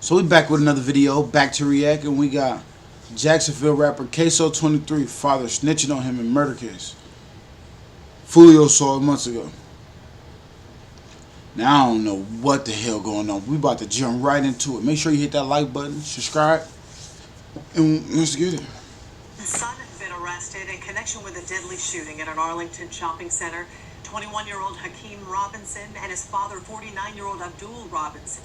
So we back with another video, back to react, and we got Jacksonville rapper Ksoo 23, father snitching on him in murder case. Fulio saw it months ago. Now I don't know what the hell going on. We about to jump right into it. Make sure you hit that like button, subscribe, and let's get it. His son has been arrested in connection with a deadly shooting at an Arlington shopping center. 21-year-old Hakeem Robinson and his father, 49-year-old Abdul Robinson.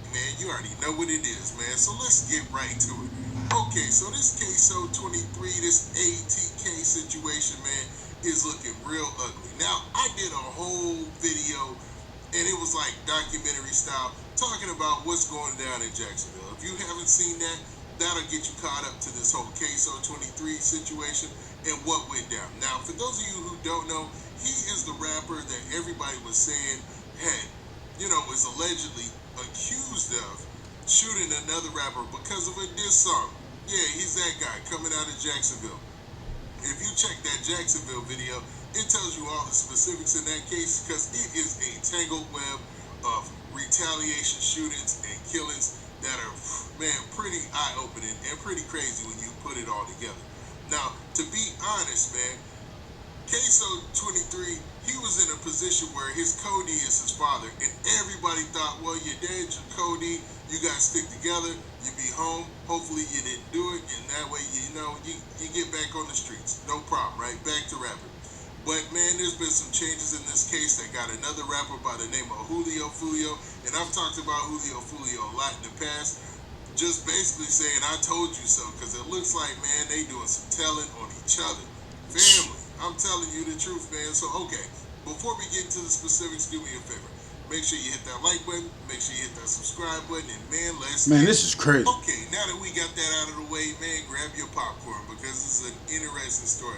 Man, you already know what it is, man. So let's get right to it. Okay, so this Ksoo 23, this ATK situation, man, is looking real ugly. Now, I did a whole video, and it was like documentary style, talking about what's going down in Jacksonville. If you haven't seen that, that'll get you caught up to this whole Ksoo 23 situation and what went down. Now, for those of you who don't know, he is the rapper that everybody was saying was allegedly accused of shooting another rapper because of a diss song. Yeah, he's that guy coming out of Jacksonville. If you check that Jacksonville video, it tells you all the specifics in that case because it is a tangled web of retaliation shootings and killings that are, man, pretty eye-opening and pretty crazy when you put it all together. Now, to be honest, man, Ksoo 23, he was in a position where his Cody is his father, and everybody thought, well, your dad's your Cody, you guys stick together, you be home, hopefully you didn't do it, and that way, you get back on the streets. No problem, right? Back to rapping. But, man, there's been some changes in this case that got another rapper by the name of Julio Fulio, and I've talked about Julio Fulio a lot in the past, just basically saying, I told you so, because it looks like, man, they doing some telling on each other. Family. I'm telling you the truth, man. So, okay, before we get into the specifics, do me a favor. Make sure you hit that like button. Make sure you hit that subscribe button. And, man, this is crazy. Okay, now that we got that out of the way, man, grab your popcorn because this is an interesting story.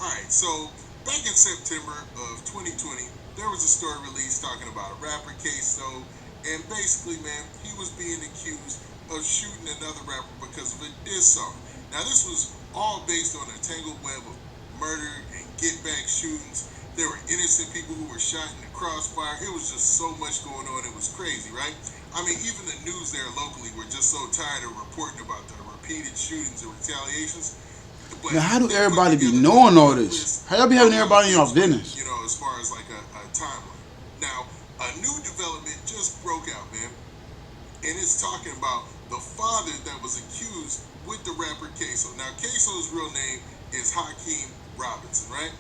All right, so back in September of 2020, there was a story released talking about a rapper, Ksoo, and basically, man, he was being accused of shooting another rapper because of a diss song. Now, this was all based on a tangled web of murder and get back shootings. There were innocent people who were shot in the crossfire. It was just so much going on. It was crazy, right? I mean, even the news there locally were just so tired of reporting about the repeated shootings and retaliations. But now, how do everybody be knowing all this? How y'all be having everybody in your business? As far as like a timeline. Now, a new development just broke out, man. And it's talking about the father that was accused with the rapper Ksoo. Now, Ksoo's real name is Hakeem Robinson, right?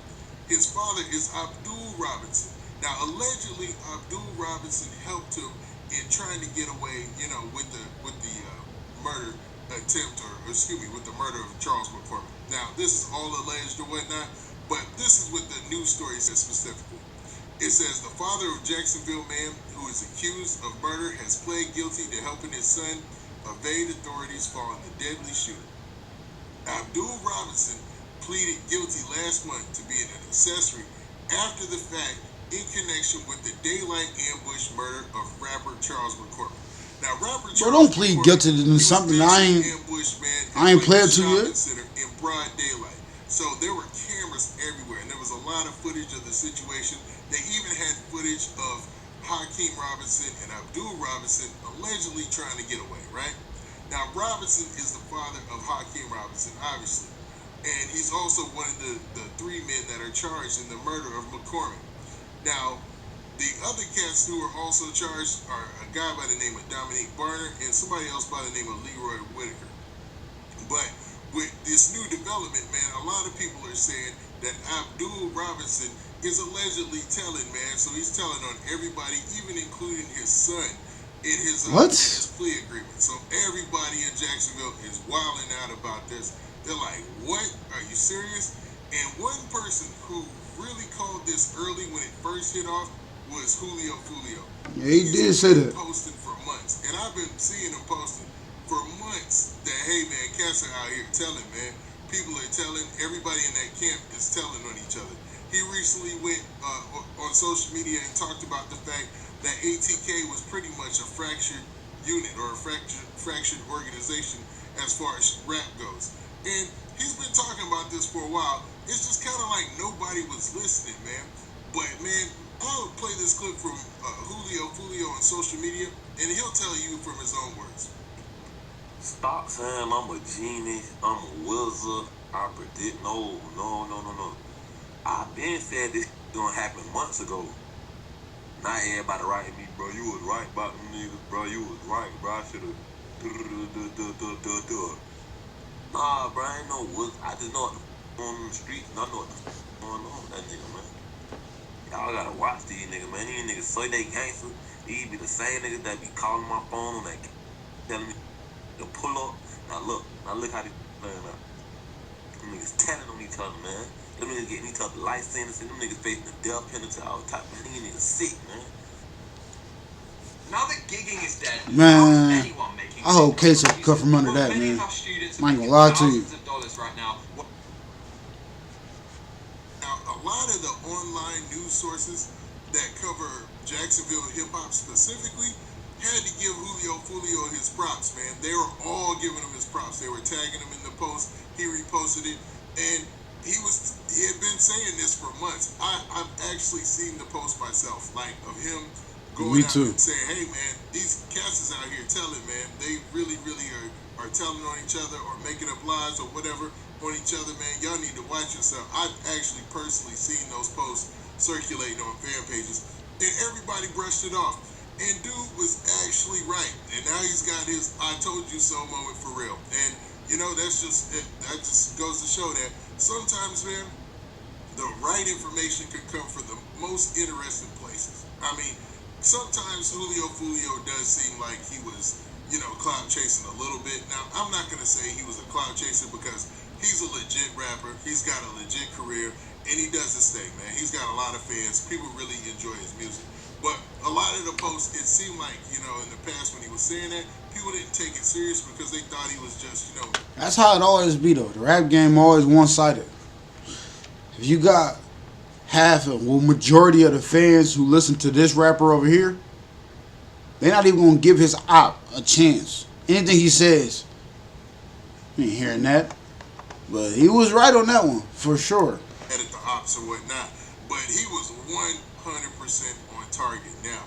His father is Abdul Robinson. Now, allegedly, Abdul Robinson helped him in trying to get away, with the murder attempt, with the murder of Charles McCormick. Now, this is all alleged or whatnot, but this is what the news story says specifically. It says the father of Jacksonville man who is accused of murder has pled guilty to helping his son evade authorities following the deadly shooting. Abdul Robinson pleaded guilty last month to being an accessory after the fact in connection with the daylight ambush murder of rapper Charles McCormick. Now, rapper Charles don't plead guilty to something I ain't played to yet. In broad daylight. So there were cameras everywhere, and there was a lot of footage of the situation. They even had footage of Hakeem Robinson and Abdul Robinson allegedly trying to get away, right? Now, Robinson is the father of Hakeem Robinson, obviously. And he's also one of the three men that are charged in the murder of McCormick. Now, the other cats who are also charged are a guy by the name of Dominique Barner and somebody else by the name of Leroy Whitaker. But with this new development, man, a lot of people are saying that Abdul Robinson is allegedly telling, man. So he's telling on everybody, even including his son, in his plea agreement. So everybody in Jacksonville is wilding out about this. They're like, what? Are you serious? And one person who really called this early when it first hit off was Julio Fulio. Yeah, he did say that. Posting for months. And I've been seeing him posting for months that, hey, man, cats are out here telling, man. People are telling. Everybody in that camp is telling on each other. He recently went on social media and talked about the fact that ATK was pretty much a fractured unit or a fractured organization as far as rap goes. And he's been talking about this for a while. It's just kind of like nobody was listening, man. But, man, I'll play this clip from Julio on social media, and he'll tell you from his own words. Stop saying I'm a genie, I'm a wizard, I predict. No. I've been said this gonna happen months ago. Not everybody writing me, bro. You was right about them niggas, bro. You was right, bro. I should've. Nah, bro. I ain't no wizard. I just know what the on the streets, and I know what the going on with that nigga, man. Y'all gotta watch these niggas, man. These niggas say they gangster. These be the same niggas that be calling my phone on that telling me to pull up. Now look how they playing out. Them niggas telling on each other, man. Them niggas getting each other life sentences. Them niggas facing the death penalty all the time, man. These niggas sick, man. Now that gigging is dead, Man, anyone making I hope Ksoo can cut from under that, man. I ain't gonna lie to you. Right now. Now, a lot of the online news sources that cover Jacksonville hip-hop specifically had to give Julio his props, man. They were all giving him his props. They were tagging him in the post. He reposted it, and he had been saying this for months. I've actually seen the post myself, like of him going out and saying, "Hey, man, these cats is out here telling, man. They really are telling on each other or making up lies or whatever on each other, man. Y'all need to watch yourself." I've actually personally seen those posts circulating on fan pages, and everybody brushed it off. And dude was actually right, and now he's got his "I told you so" moment for real. And you know, that just goes to show that sometimes, man, the right information can come from the most interesting places. I mean, sometimes Julio does seem like he was, clout chasing a little bit. Now, I'm not gonna say he was a clout chaser because he's a legit rapper. He's got a legit career, and he does his thing, man. He's got a lot of fans. People really enjoy his music. But a lot of the posts, it seemed like, in the past when he was saying that, people didn't take it serious because they thought he was just, That's how it always be, though. The rap game always one-sided. If you got majority of the fans who listen to this rapper over here, they're not even going to give his op a chance. Anything he says, you ain't hearing that. But he was right on that one, for sure. Edit the ops or whatnot. But he was 100% on target now.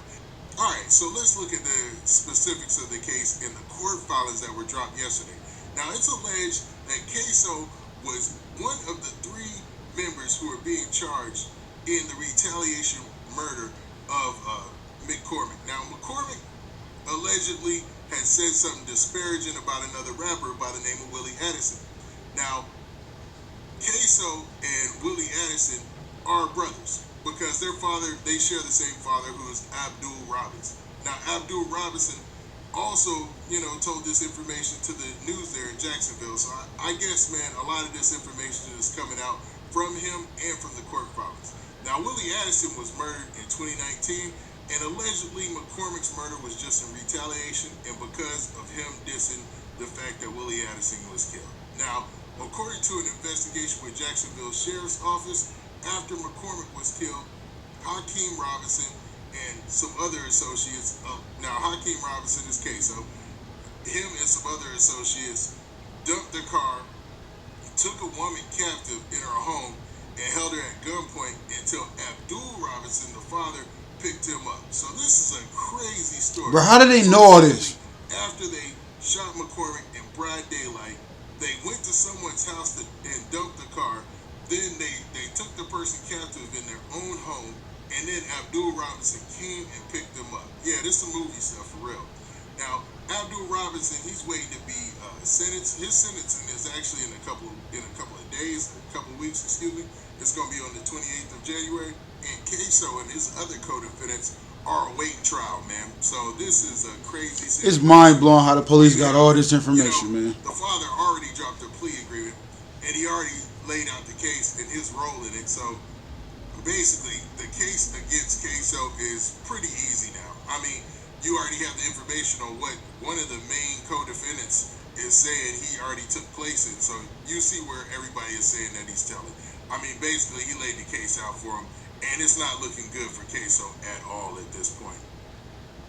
All right, so let's look at the specifics of the case in the court filings that were dropped yesterday. Now, it's alleged that Ksoo was one of the 3 members who are being charged in the retaliation murder of McCormick. Now, McCormick allegedly had said something disparaging about another rapper by the name of Willie Addison. Now, Ksoo and Willie Addison are brothers because they share the same father, who is Abdul Robinson. Now, Abdul Robinson also, told this information to the news there in Jacksonville. So I guess, man, a lot of this information is coming out from him and from the court filings. Now, Willie Addison was murdered in 2019, and allegedly McCormick's murder was just in retaliation and because of him dissing the fact that Willie Addison was killed. Now, according to an investigation with Jacksonville Sheriff's Office, after McCormick was killed, Hakeem Robinson and some other associates, now Hakeem Robinson is Ksoo, him and some other associates dumped the car, took a woman captive in her home, and held her at gunpoint until Abdul Robinson, the father, picked him up. So this is a crazy story. Bro, how did they know all this? After they shot McCormick in broad daylight, they went to someone's house and dumped the car. Then they took the person captive in their own home, and then Abdul Robinson came and picked them up. Yeah, this is some movie stuff for real. Now, Abdul Robinson, he's waiting to be sentenced. His sentencing is actually in a couple of days, a couple of weeks, excuse me. It's going to be on the 28th of January. And Ksoo and his other co-defendants are awaiting trial, man. So this is a crazy situation. It's mind-blowing how the police got all this information, man. The father already dropped a plea agreement, and he already laid out the case and his role in it. So basically, the case against Ksoo is pretty easy now. I mean, you already have the information on what one of the main co-defendants is saying he already took place in. So you see where everybody is saying that he's telling. I mean, basically, he laid the case out for him, and it's not looking good for Ksoo at all at this point.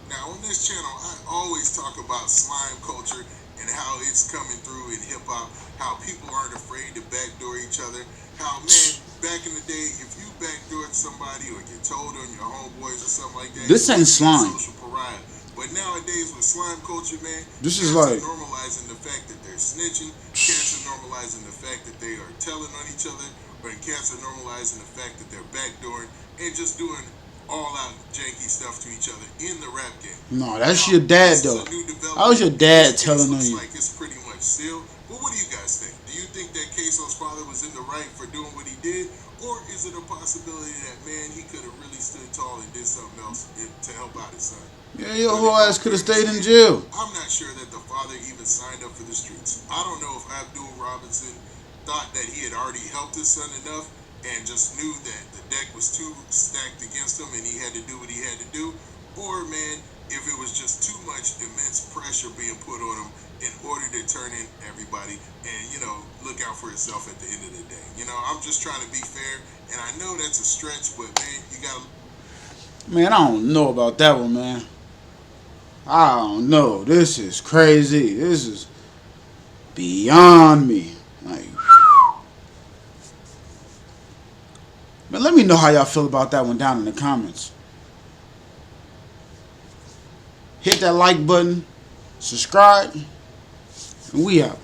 Now, on this channel, I always talk about slime culture and how it's coming through in hip-hop, how people aren't afraid to backdoor each other, how, man, back in the day, if you backdoored somebody or get told on your homeboys or something like that. This you ain't wouldn't be a slime. social pariah. But nowadays with slime culture, man, This is cats like- are normalizing the fact that they're snitching. Cats are normalizing the fact that they are telling on each other. Or cats are normalizing the fact that they're backdooring and just doing all-out janky stuff to each other in the rap game. No, that's your dad, This is though. a new development. How was your dad This case telling on looks you? like it's pretty much sealed. But what do you guys think? Do you think that Ksoo's father was in the right for doing what he did? Or is it a possibility that, man, he could have really stood tall and did something else to help out his son? Yeah, your whole ass could have stayed in jail. I'm not sure that the father even signed up for the streets. I don't know if Abdul Robinson thought that he had already helped his son enough and just knew that the deck was too stacked against him and he had to do what he had to do. Or, man, if it was just too much immense pressure being put on him in order to turn in everybody and, look out for himself at the end of the day. I'm just trying to be fair, and I know that's a stretch, but, man, you got to... Man, I don't know about that one, man. I don't know. This is crazy. This is beyond me. Like, man, let me know how y'all feel about that one down in the comments. Hit that like button, subscribe, and we out.